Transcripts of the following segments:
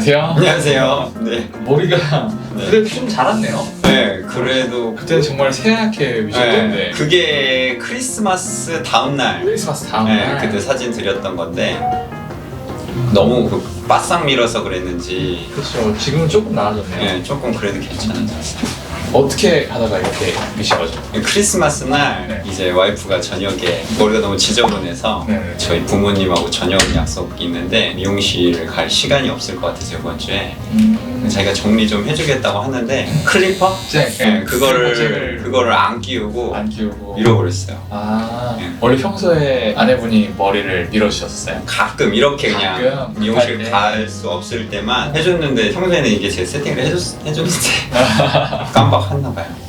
안녕하세요. 안녕하세요. 네. 머리가 네. 그래도 좀 자랐네요. 네, 그래도 그때는 정말 새하얗게 미셨던데. 네, 그게 크리스마스 다음 날. 크리스마스 다음 네, 날. 그때 사진 드렸던 건데 너무 바싹 밀어서 그랬는지 그렇죠. 지금은 조금 나아졌네요. 네, 조금 그래도 괜찮아졌어요. 어떻게 하다가 이렇게 미신 거죠? 크리스마스 날 네. 이제 와이프가 저녁에 머리가 너무 지저분해서 네. 저희 부모님하고 저녁 약속이 있는데 미용실 갈 시간이 없을 것 같아서 이번 주에 자기가 정리 좀 해주겠다고 하는데 클리퍼? 네, 그거를 안 끼우고 안 끼우고 밀어버렸어요. 아, 네. 원래 평소에 아내분이 머리를 밀어주셨어요? 가끔 이렇게 그냥 가끔? 미용실 갈 때? 갈 수 없을 때만 해줬는데 평소에는 이게 제 세팅을 해줬는데 깜빡했나 봐요.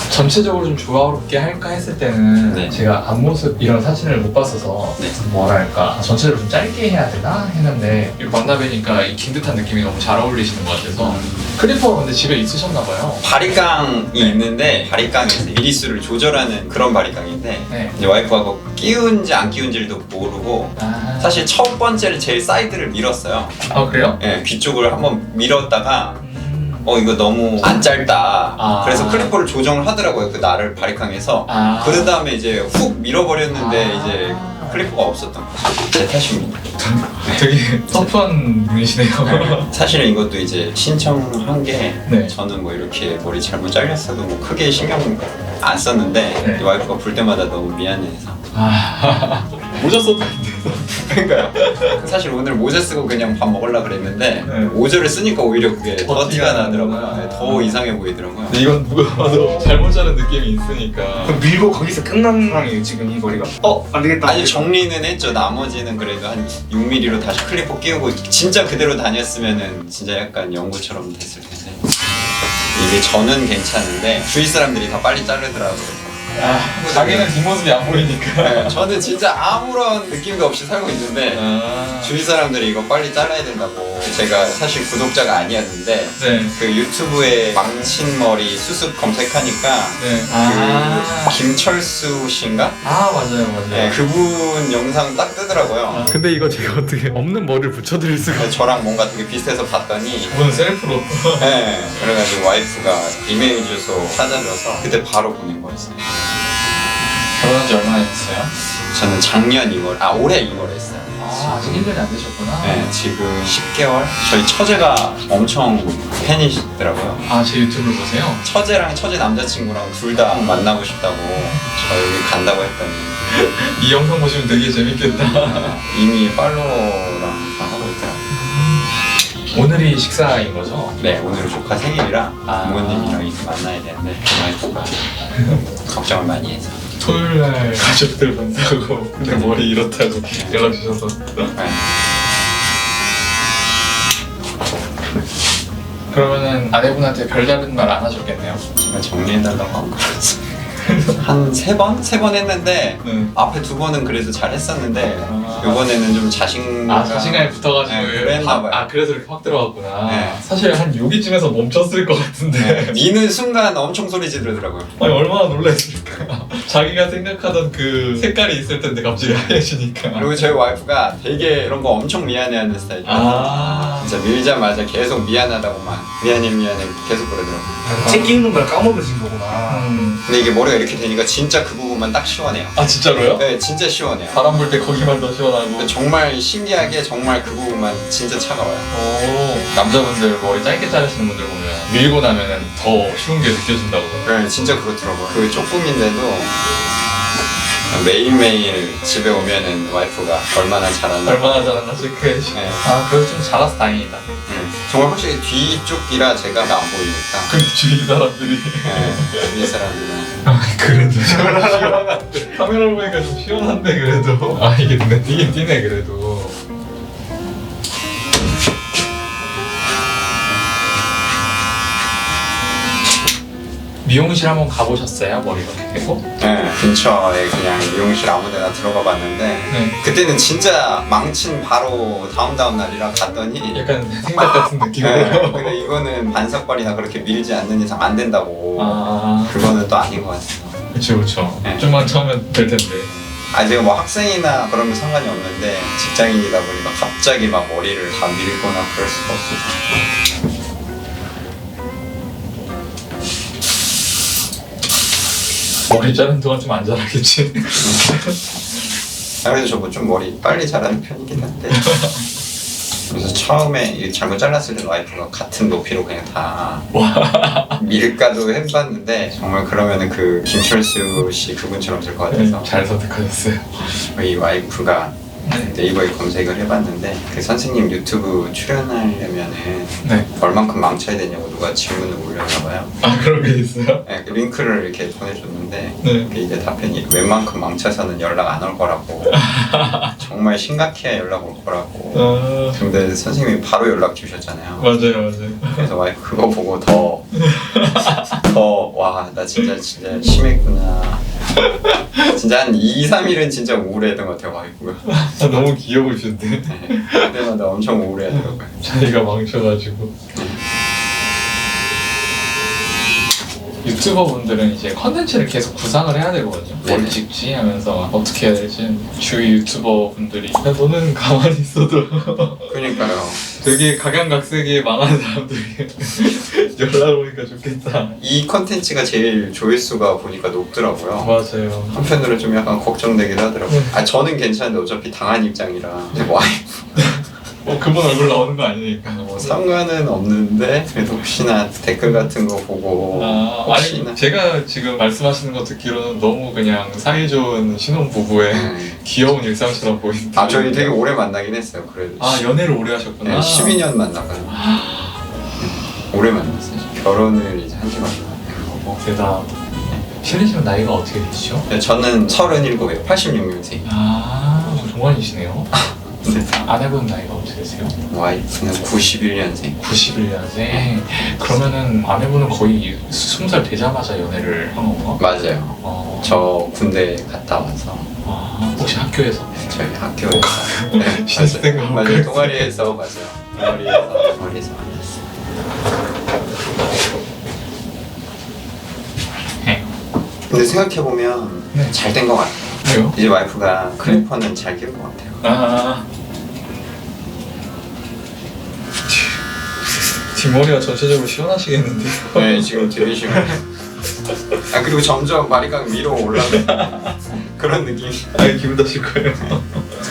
전체적으로 좀 조화롭게 할까 했을 때는 네. 제가 앞모습 이런 사진을 못 봤어서 네. 뭐랄까 전체적으로 좀 짧게 해야 되나 했는데 이거 만나뵈니까 이 긴 듯한 느낌이 너무 잘 어울리시는 것 같아서 클리퍼가 근데 집에 있으셨나 봐요. 바리깡이 네. 있는데 바리깡에서 미리수를 조절하는 그런 바리깡인데 네. 이제 와이프가 그거 끼운지 안 끼운지도 모르고 아, 사실 첫 번째를 제일 사이드를 밀었어요. 아 그래요? 예, 귀 쪽을 한번 밀었다가 이거 너무 안 짧다. 아. 그래서 클리퍼를 조정을 하더라고요. 그 날을 바리깡에서. 아. 그런 다음에 이제 훅 밀어버렸는데 아. 이제 클리퍼가 없었던 거죠. 제 탓입니다. 되게 터프한 분이시네요. 사실은 이것도 이제 신청한 게 네. 저는 뭐 이렇게 머리 잘못 잘렸어도 뭐 크게 신경 안 썼는데 네. 와이프가 볼 때마다 너무 미안해서. 아, 모자 써도 그러니까요. 사실 오늘 모자 쓰고 그냥 밥 먹으려고 그랬는데 네. 모자를 쓰니까 오히려 그게 더 티가 나더라고요. 나는구나. 네, 더 이상해 보이더라고요. 근데 이건 누가 봐도 잘못 자른 느낌이 있으니까. 그럼 밀고 거기서 끝난 상황이에요 지금 이 머리가. 안 되겠다. 아니 정리는 했죠. 나머지는 그래도 한 6mm로 다시 클리퍼 끼우고 진짜 그대로 다녔으면은 진짜 약간 연구처럼 됐을 텐데 이게 저는 괜찮은데 주위 사람들이 다 빨리 자르더라고요. 아, 자기는 뒷모습이 안 보이니까. 네, 저는 진짜 아무런 느낌도 없이 살고 있는데 아, 주위 사람들이 이거 빨리 잘라야 된다고. 제가 사실 구독자가 아니었는데 네. 그 유튜브에 망친머리 수습 검색하니까 네. 그 김철수 씨인가? 아 맞아요 맞아요. 네, 그분 영상 딱 뜨더라고요. 근데 이거 제가 어떻게 없는 머리를 붙여드릴 수가. 저랑 뭔가 되게 비슷해서 봤더니 이건 셀프로. 네, 그래가지고 와이프가 이메일 주소 찾아줘서 그때 바로 보낸 거였어요. 결혼한 지 얼마나 됐어요? 저는 작년 2월, 올해 2월에 했어요. 아, 아직 1년이 안 되셨구나. 네, 지금 10개월? 저희 처제가 엄청 팬이시더라고요. 아, 제 유튜브를 보세요? 처제랑 처제 남자친구랑 둘 다 만나고 싶다고 저 여기 간다고 했더니 이 영상 보시면 되게 재밌겠다. 이미 팔로우랑 다 하고 있더라고요. 오늘이 식사인 거죠? 네, 오늘 조카 생일이라 아. 부모님이랑 이제 만나야 되는데 와이프가 걱정을 많이 해서. 토요일 날 가족들 만나고 근데 머리 이렇다고 연락 주셔서. 네. 그러면은 아내분한테 별다른 말 안 하셨겠네요? 제가 정리해달라고 한 거라서 한 3번? 3번 했는데 네. 앞에 2번은 그래도 잘 했었는데 아. 이번에는 좀 자신감이 붙어가지고. 네, 그랬나봐요. 아, 그래서 이렇게 확 들어갔구나. 네. 사실 한 여기쯤에서 멈췄을 것 같은데. 미는 순간 엄청 소리 지르더라고요. 아니 얼마나 놀랐을까. 자기가 생각하던 그 색깔이 있을 텐데 갑자기 하얘지니까. 그리고 저희 와이프가 되게 이런 거 엄청 미안해하는 스타일이에요. 아, 진짜 밀자마자 계속 미안하다고만 미안해 계속 그러더라고요. 책 끼우는 걸 까먹으신 거구나. 근데 이게 머리가 이렇게 되니까 진짜 그 부분만 딱 시원해요. 아 진짜로요? 네, 진짜 시원해요. 바람 불 때 거기만 더 시원하고. 근데 정말 신기하게 정말 그 부분만 진짜 차가워요. 오, 남자분들 머리 짧게 자르시는 분들 보면 밀고 나면은 더 쉬운 게 느껴진다고. 네, 진짜 그렇더라고요. 그 조금인데도 매일매일 집에 오면은 와이프가 얼마나 잘하나. 얼마나 잘하나 체크해. 네. 아, 그래도 좀 잘라서 다행이다. 정말 확실히 뒤쪽이라 제가 안 보이니까. 근데 주위 사람들이. 네, 주위 사람들은. 아, 그래도 시원한데. 카메라로 보니까 좀 시원한데 그래도. 아, 이게 눈에 띄긴 띄네 그래도. 미용실 한번 가보셨어요? 머리 이렇게 되고? 네, 근처에 그냥 미용실 아무데나 들어가 봤는데 네. 그때는 진짜 망친 바로 다음 날이라 갔더니 약간 생각 같은 네, 느낌으로. 근데 이거는 반삭발이나 그렇게 밀지 않는 이상 안 된다고. 아, 그거는 또 아닌 것 같아요. 그쵸. 네. 좀만 참으면 될 텐데. 제가 뭐 학생이나 그러면 상관이 없는데 직장인이다 보니까 갑자기 막 머리를 다 밀거나 그럴 수가 없어서. 머리 자른 동안 좀 안 자라겠지. 그래도 저거 좀 머리 빨리 자라는 편이긴 한데. 그래서 처음에 이게 잘못 잘랐을 때 와이프가 같은 높이로 그냥 다 밀가도 해봤는데 정말 그러면은 그 김철수 씨 그분처럼 될 것 같아서 잘 선택하셨어요. 이 와이프가 네이버에 검색을 해봤는데 그 선생님 유튜브 출연하려면은 네. 얼만큼 망쳐야 되냐고 누가 질문을 올렸나봐요. 아 그런 게 있어요? 네, 그 링크를 이렇게 보내줬는데 네. 그 이제 답변이 웬만큼 망쳐서는 연락 안 올 거라고 정말 심각해야 연락 올 거라고. 근데 선생님이 바로 연락 주셨잖아요. 맞아요. 그래서 와이프 그거 보고 더 와 나 진짜 심했구나. 진짜 한 2, 3일은 진짜 우울했던 것 같아요 와이프가. 아, 너무 귀여우신데. 네, 그때마다 엄청 우울해하더라고요. 자기가 망쳐가지고. 유튜버 분들은 이제 컨텐츠를 계속 구상을 해야 되거든요. 뭘 네네. 찍지 하면서 어떻게 해야 될지. 주위 유튜버 분들이 야, 너는 가만히 있어도 그러니까요. 되게 각양각색의 망하는 사람들이 연락 오니까 좋겠다. 이 컨텐츠가 제일 조회수가 보니까 높더라고요. 맞아요. 한편으로 좀 약간 걱정되기도 하더라고요. 저는 괜찮은데 어차피 당한 입장이라 와이프 그분 얼굴 나오는 거 아니니까. 뭐 상관은 없는데 그래도 혹시나 댓글 같은 거 보고 혹시나 아니 제가 지금 말씀하시는 거 듣기로는 너무 그냥 사이좋은 신혼부부의 귀여운 일상처럼 보인다. 저희 되게 오래 만나긴 했어요. 그래도 연애를 오래 하셨구나. 네, 12년 만나가지고 오래 만났어요. 결혼을 이제 한 지가 얼마 안 대단. 실례지만 나이가 어떻게 되시죠? 돼요. 저는 37이에요. 86년생. 동안이시네요. 네. 아내분 나이가 어떻게 되세요? 와이프는 91년생. 91년생. 그러면은 아내분은 거의 20살 되자마자 연애를 한 건가? 맞아요. 저 군대 갔다 와서 혹시 학교에서? 저희 학교에서 네, 신입생 맞아요. 동아리에서 맞아요. 동아리에서 만났어요. 근데 생각해보면 네. 잘 된 것 같아요. 왜요? 이제 와이프가 클리퍼는 잘 끼울 것 같아요. 뒷머리가 전체적으로 시원하시겠는데? 네, 지금 되게 심해요. 그리고 점점 마리강 위로 올라가는 그런 느낌. 기분 탓일 거예요.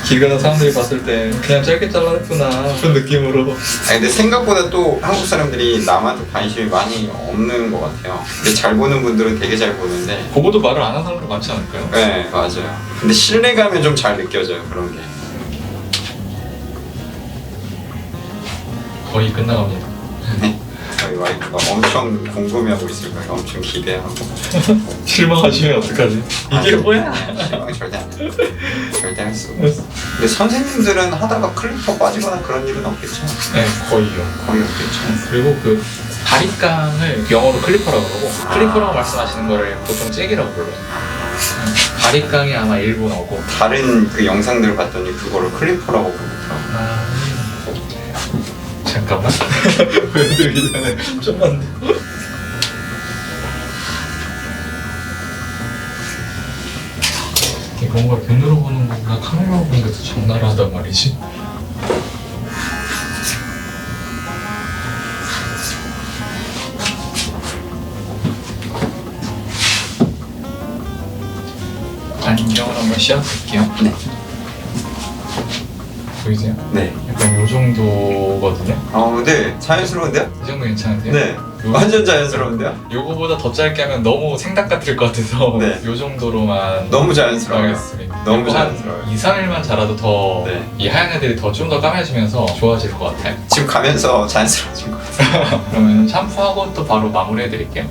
길 가는 사람들이 봤을 때 그냥 짧게 잘랐구나 그런 느낌으로. 근데 생각보다 또 한국 사람들이 남한테 관심이 많이 없는 것 같아요. 근데 잘 보는 분들은 되게 잘 보는데 보고도 말을 안 하는 사람들 많지 않을까요? 네, 맞아요. 근데 신뢰감이 좀 잘 느껴져요, 그런 게. 거의 끝나갑니다. 네. 저희 와이프가 엄청 궁금해하고 있을 거예요. 엄청 기대하고. 실망하시면 어떡하지? 이게 뭐야? 실망 절대 안 해요. 절대 할 수 없어요. 근데 선생님들은 하다가 클리퍼 빠지거나 그런 일은 없겠죠? 네, 거의요. 거의 없겠죠. 그리고 그 바리깡을 영어로 클리퍼라고 그러고 클리퍼라고 말씀하시는 거를 보통 잭이라고 불러요. 바리깡이 아마 일본어고. 다른 그 영상들을 봤더니 그거를 클리퍼라고 부르더라고요. 잠깐만. 보여드리기 전에 좀만 더. 이거 뭔가 눈으로 보는 거보다 카메라로 보는 게 더 적나라하단 말이지. 안경을 한번 시작할게요. 네. 보이세요? 네. 약간 요 정도거든요. 네. 자연스러운데요? 이 정도 괜찮으세요? 네. 완전 자연스러운데요? 요거보다 더 짧게 하면 너무 생닭 같을 것 같아서 네. 요 정도로만 너무 자연스러워요. 하겠습니다. 너무 요거 한 자연스러워요. 2, 3일만 자라도 더 이 네. 하얀 애들이 더 좀 더 까매지면서 좋아질 것 같아요. 지금 가면서 자연스러워진 것 같아요. 그러면 샴푸하고 또 바로 마무리해드릴게요.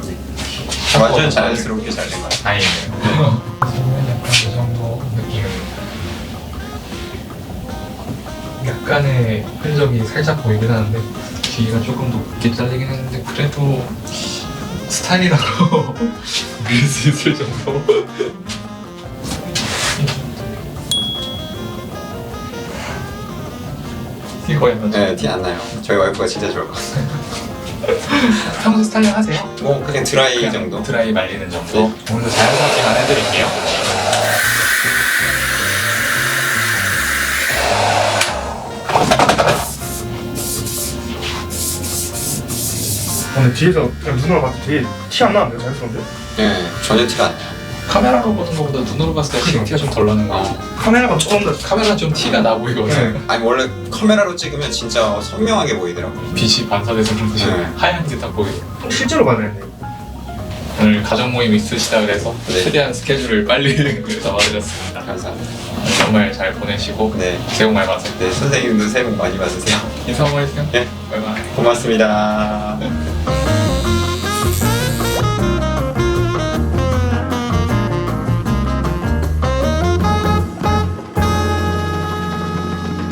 완전 자연스럽게 잘 된 것 같아요. 다행이네요. 그러면 약간 이 정도 느낌입니다. 약간의 흔적이 살짝 보이긴 하는데 뒤가 조금 높게 잘리긴 했는데 그래도 스타일이라고 밀 수 있을 정도. 티 거의 안 나죠? 네, 티 안 나요. 저희 와이프가 진짜 좋을 것 같아요. 평소 스타일링 하세요? 뭐 그냥 드라이 정도? 드라이 말리는 정도? 오늘도 자연스럽게만 해드릴게요. 근데 뒤에서 그냥 눈으로 봤을 때 되게 티 안 나는데요? 자연스러운데? 네, 전혀 티가 안 나요. 카메라로 보는 것보다 눈으로 봤을 때 티가 좀 덜 나는 거 같아요. 카메라가 조금 더 카메라 좀 티가 나 보이거든. 네. 아니 원래 카메라로 찍으면 진짜 선명하게 보이더라고요. 빛이 반사돼서 그런지 네. 하얀 게 다 보이고. 실제로 봐야 되는데. 오늘 가족 모임 있으시다 그래서 네. 최대한 스케줄을 빨리 잡아드렸습니다. 감사합니다. 정말 잘 보내시고 네. 새해 복 많이 받으세요. 네, 선생님도 새해 복 많이 받으세요. 인사 한번 해주세요. 네. 바이바이. 고맙습니다.